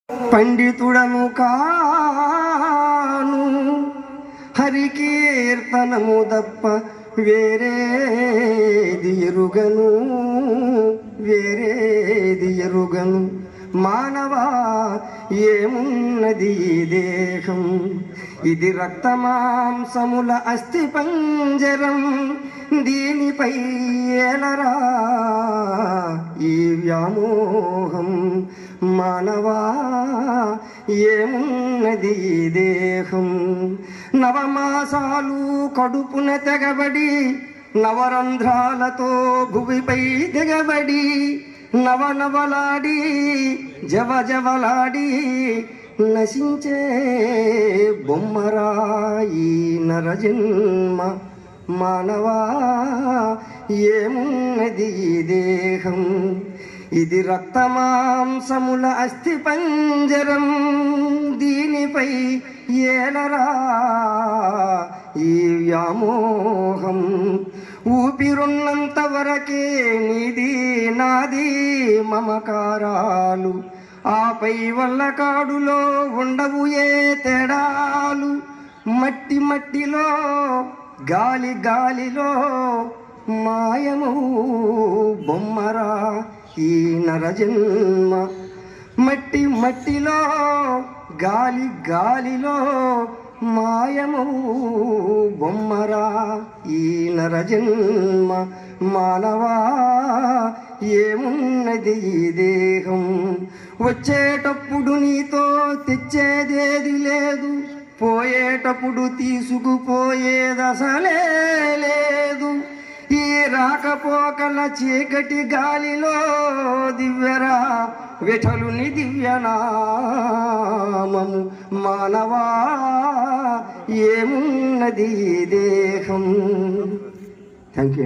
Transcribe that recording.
పండితుడను కాను, హరికీర్తనము తప్ప వేరేది ఎరుగను. మానవా ఏమున్నది ఈ దేహం, ఇది రక్తమాంసముల అస్థి పంజరం, దీనిపై ఏలరా ఈ వ్యామోహం. మానవా ఏమున్నది ఈ దేహం, నవమాసాలు కడుపున తెగబడి, నవరంధ్రాలతో భువిపై దిగబడి, నవనవలాడి జవజవలాడి నశించే బొమ్మరాయి నరజన్మ. మానవా ఏమున్నది ఈ దేహం, ఇది రక్తమాంసముల అస్థి పంజరం, దీనిపై ఏలరా ఈ వ్యామోహం. ఊపిరున్నంత వరకే నీది నాది మమకారాలు, ఆపై వల్ల కాడులో ఉండవు ఏ తేడాలు. మట్టి మట్టిలో గాలి గాలిలో మాయము బొమ్మరా ఈ నరజన్మ. మట్టి మట్టిలో గాలి గాలిలో మాయము బొమ్మరా ఈ నరజన్మ. మానవా ఏమున్నది ఈ దేహం, వచ్చేటప్పుడు నీతో తెచ్చేదేది లేదు, పోయేటప్పుడు తీసుకుపోయేదసలే లేదు. ఈ రాకపోకల చీకటి గాలిలో దివ్యరా విఠలుని దివ్యనామము. మానవా ఏమున్నది దేహం. Thank you.